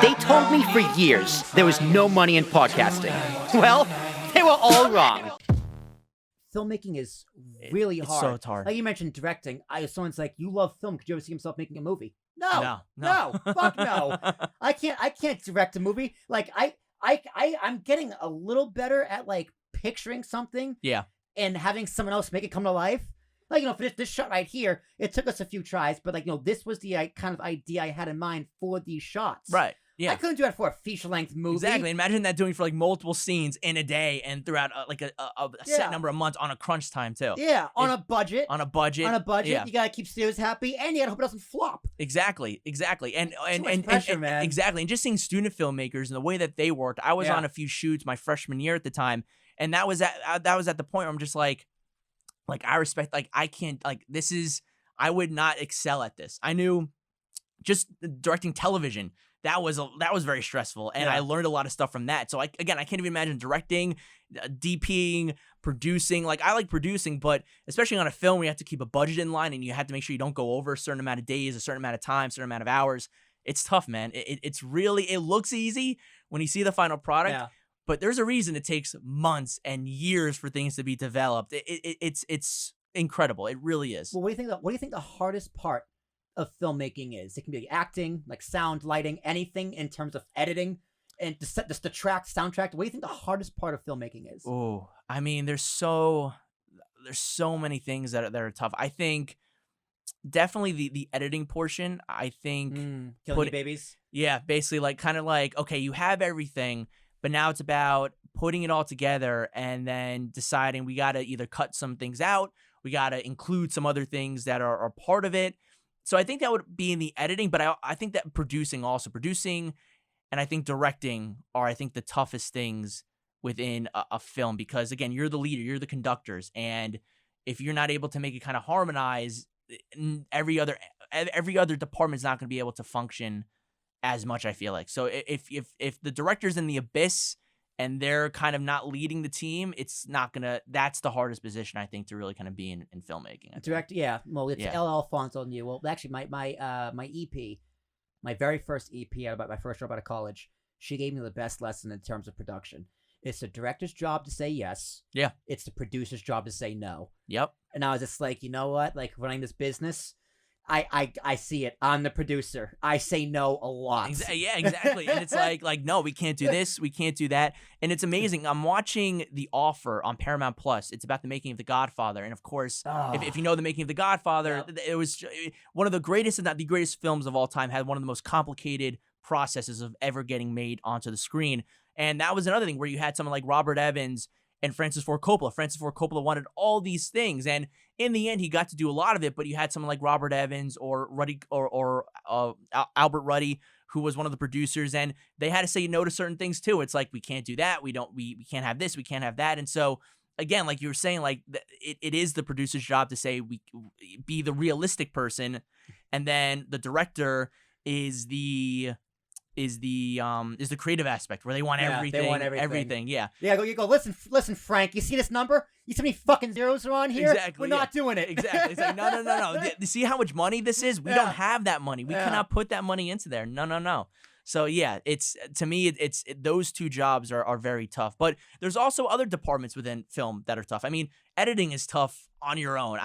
They told me for years there was no money in podcasting. Well, they were all wrong. Filmmaking is really hard. It's so hard. Like you mentioned directing. Someone's like, "You love film. Could you ever see yourself making a movie?" No, fuck no. I can't direct a movie. Like I'm getting a little better at like picturing something. Yeah. And having someone else make it come to life. Like, for this shot right here, it took us a few tries, but like, this was the kind of idea I had in mind for these shots. Right. Yeah. I couldn't do that for a feature-length movie. Exactly. Imagine that doing for like multiple scenes in a day and throughout like a set number of months on a crunch time too. Yeah, on a budget. Yeah. You gotta keep studios happy, and you gotta hope it doesn't flop. Exactly. And pressure, man. Exactly. And just seeing student filmmakers and the way that they worked. I was on a few shoots my freshman year at the time, and that was at the point where I'm just like I respect, like I can't, like I would not excel at this. I knew just directing television. That was very stressful, and I learned a lot of stuff from that. So I can't even imagine directing, DPing, producing. Like I like producing, but especially on a film, where you have to keep a budget in line, and you have to make sure you don't go over a certain amount of days, a certain amount of time, a certain amount of hours. It's tough, man. It's really, it looks easy when you see the final product, but there's a reason it takes months and years for things to be developed. It's incredible. It really is. Well, what do you think the hardest part of filmmaking is? It can be acting, like sound, lighting, anything in terms of editing, and the soundtrack. What do you think the hardest part of filmmaking is? Oh, I mean, there's so many things that are tough. I think definitely the editing portion. I think Killing You Babies. Yeah, basically like kind of like, okay, you have everything, but now it's about putting it all together and then deciding we got to either cut some things out, we got to include some other things that are part of it. So I think that would be in the editing, but I think that producing and I think directing are, I think, the toughest things within a film, because again, you're the leader, you're the conductors, and if you're not able to make it kind of harmonize, every other department's not going to be able to function as much, I feel like. So if the director's in the abyss and they're kind of not leading the team, that's the hardest position, I think, to really kind of be in filmmaking. Well, it's LL Fonts on you. Well, actually, my EP, my very first EP about my first job out of college, she gave me the best lesson in terms of production. It's the director's job to say yes. Yeah. It's the producer's job to say no. Yep. And I was just like, you know what? Like, running this business, I see it. I'm the producer. I say no a lot. Yeah, exactly. And it's like, no, we can't do this. We can't do that. And it's amazing. I'm watching The Offer on Paramount Plus. It's about the making of The Godfather. And of course, if you know the making of The Godfather, it was one of the greatest, if not the greatest films of all time, had one of the most complicated processes of ever getting made onto the screen. And that was another thing where you had someone like Robert Evans and Francis Ford Coppola. Francis Ford Coppola wanted all these things, and in the end, he got to do a lot of it. But you had someone like Robert Evans or Ruddy or Albert Ruddy, who was one of the producers, and they had to say no to certain things too. It's like, we can't do that. We can't have this. We can't have that. And so again, like you were saying, like it is the producer's job to say we be the realistic person, and then the director is the creative aspect, where they want everything. They want everything. Yeah. Yeah. You go. Listen, Frank. You see this number? You see how many fucking zeros are on here? Exactly. We're not doing it. Exactly. It's like, no. You see how much money this is? We don't have that money. We cannot put that money into there. No. So yeah, to me, those two jobs are very tough. But there's also other departments within film that are tough. I mean, editing is tough on your own,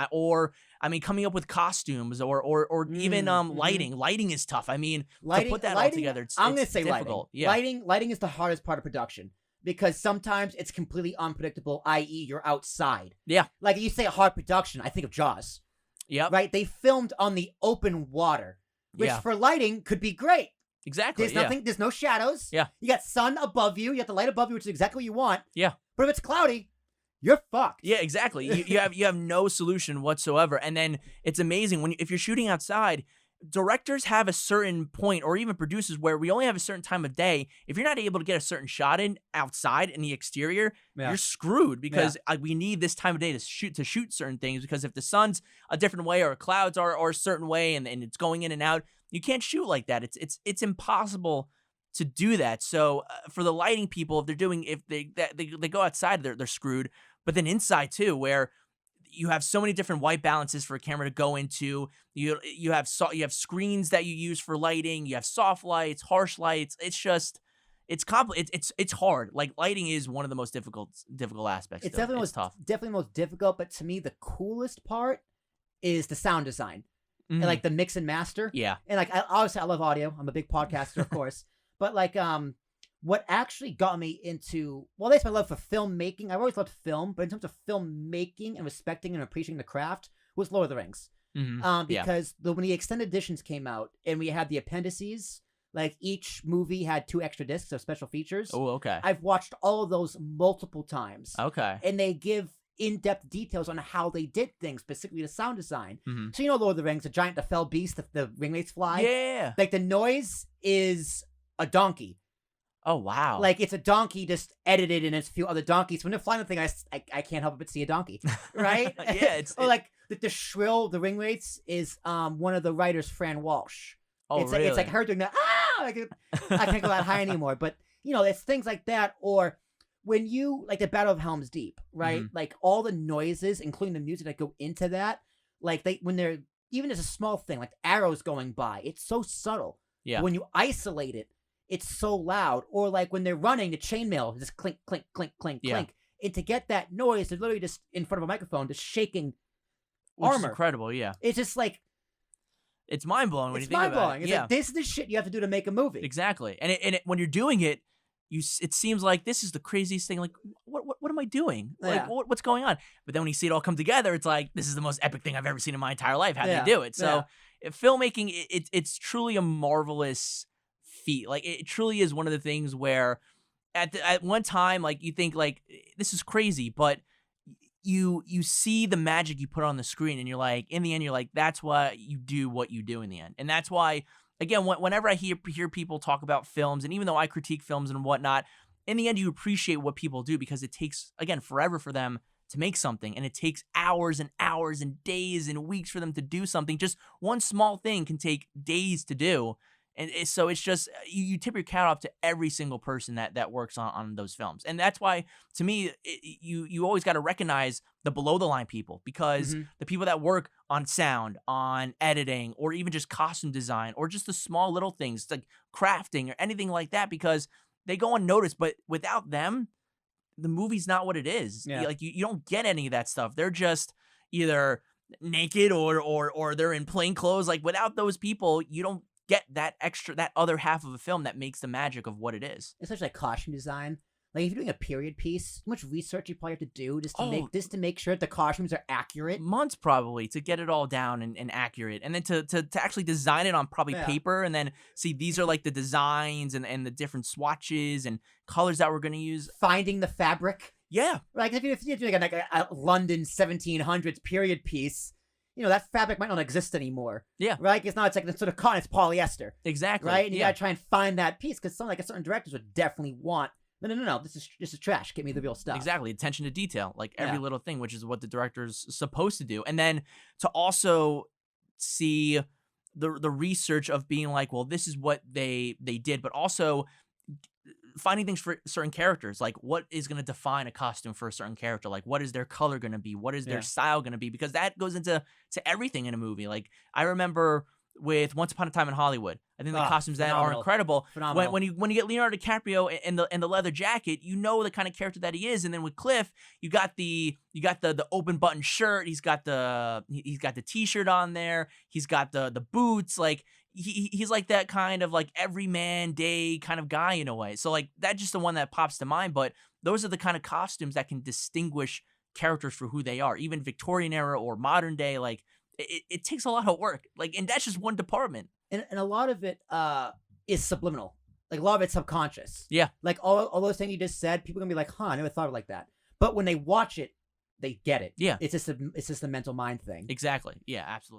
coming up with costumes or even lighting. Lighting is tough. I mean, to put that all together, I'm going to say difficult. Lighting. Lighting is the hardest part of production, because sometimes it's completely unpredictable, i.e. you're outside. Yeah. Like, you say a hard production, I think of Jaws. Yeah. Right? They filmed on the open water, which for lighting could be great. Exactly. There's nothing. There's no shadows. Yeah. You got sun above you. You got the light above you, which is exactly what you want. Yeah. But if it's cloudy, you're fucked. Yeah, exactly. You have no solution whatsoever. And then it's amazing if you're shooting outside, directors have a certain point, or even producers, where we only have a certain time of day. If you're not able to get a certain shot in outside in the exterior, you're screwed, because we need this time of day to shoot certain things, because if the sun's a different way or clouds are a certain way and it's going in and out, you can't shoot like that. It's impossible to do that. So for the lighting people, if they go outside, they're screwed. But then inside too, where you have so many different white balances for a camera to go into. You have screens that you use for lighting. You have soft lights, harsh lights. It's just it's hard. Like lighting is one of the most difficult aspects. It's definitely tough. Definitely most difficult. But to me, the coolest part is the sound design and like the mix and master. Yeah. And like obviously I love audio. I'm a big podcaster, of course. But like what actually got me into that's my love for filmmaking. I've always loved film, but in terms of filmmaking and respecting and appreciating the craft was Lord of the Rings. Because when the extended editions came out and we had the appendices. Like each movie had 2 extra discs of special features. Oh, okay. I've watched all of those multiple times. Okay. And they give in-depth details on how they did things, specifically the sound design. Mm-hmm. So Lord of the Rings, the giant, the fell beast, the ringmates fly. Yeah. Like the noise is a donkey. Oh, wow. Like it's a donkey just edited and it's a few other donkeys. When they're flying the thing, I can't help but see a donkey, right? Yeah. Like the shrill, the ringmates is one of the writers, Fran Walsh. Oh, it's really? It's like her doing that. I can't go that high anymore. But it's things like that. Or when you like the Battle of Helm's Deep, right? Mm-hmm. Like all the noises, including the music that go into that. Like when they're even as a small thing, like arrows going by, it's so subtle. Yeah. But when you isolate it, it's so loud. Or like when they're running, the chainmail just clink, clink, clink, clink, clink. And to get that noise, they're literally just in front of a microphone, just shaking Which armor. Is incredible. Yeah. It's just like. It's mind blowing when you think about it. It's mind blowing. It's like this is the shit you have to do to make a movie. Exactly. And when you're doing it, it seems like this is the craziest thing. Like, what am I doing? Like, what's going on? But then when you see it all come together, it's like this is the most epic thing I've ever seen in my entire life. How do they do it? So, filmmaking, it's truly a marvelous feat. Like, it truly is one of the things where, at one time, like you think like this is crazy, but you see the magic you put on the screen, and you're like, in the end, you're like, that's why you do what you do in the end, and that's why. Again, whenever I hear people talk about films, and even though I critique films and whatnot, in the end, you appreciate what people do because it takes, again, forever for them to make something, and it takes hours and hours and days and weeks for them to do something. Just one small thing can take days to do, and so it's just you tip your hat off to every single person that works on those films, and that's why, to me, you always got to recognize the below the line people, because the people that work on sound, on editing, or even just costume design, or just the small little things like crafting or anything like that, because they go unnoticed. But without them, the movie's not what it is. Yeah. Like you don't get any of that stuff. They're just either naked or they're in plain clothes. Like without those people, you don't get that other half of a film that makes the magic of what it is. Especially like costume design. Like if you're doing a period piece, how much research you probably have to do just to make sure that the costumes are accurate. Months probably to get it all down and accurate, and then to actually design it on probably paper, and then see these are like the designs and the different swatches and colors that we're gonna use. Finding the fabric. Yeah. Like if you're doing like a London 1700s period piece, that fabric might not exist anymore. Yeah. Right? It's not, it's like sort of cotton, it's polyester. Exactly. Right? And you gotta try and find that piece, because certain directors would definitely want. No. This is trash. Get me the real stuff. Exactly. Attention to detail, like every little thing, which is what the director's supposed to do. And then to also see the research of being like, well, this is what they did, but also finding things for certain characters, like what is going to define a costume for a certain character, like what is their color going to be, what is their style going to be, because that goes into everything in a movie. Like I remember with Once Upon a Time in Hollywood, I think the costumes that are incredible. Phenomenal. When you get Leonardo DiCaprio in the leather jacket, you know the kind of character that he is. And then with Cliff, you got the open button shirt. He's got the t-shirt on there. He's got the boots. Like he's like that kind of like everyman day kind of guy in a way. So like that's just the one that pops to mind. But those are the kind of costumes that can distinguish characters for who they are, even Victorian era or modern day. Like it takes a lot of work. Like, and that's just one department. And a lot of it is subliminal. Like a lot of it's subconscious. Yeah. Like all those things you just said, people are gonna be like, I never thought of it like that. But when they watch it, they get it. Yeah. It's just a mental mind thing. Exactly. Yeah, absolutely.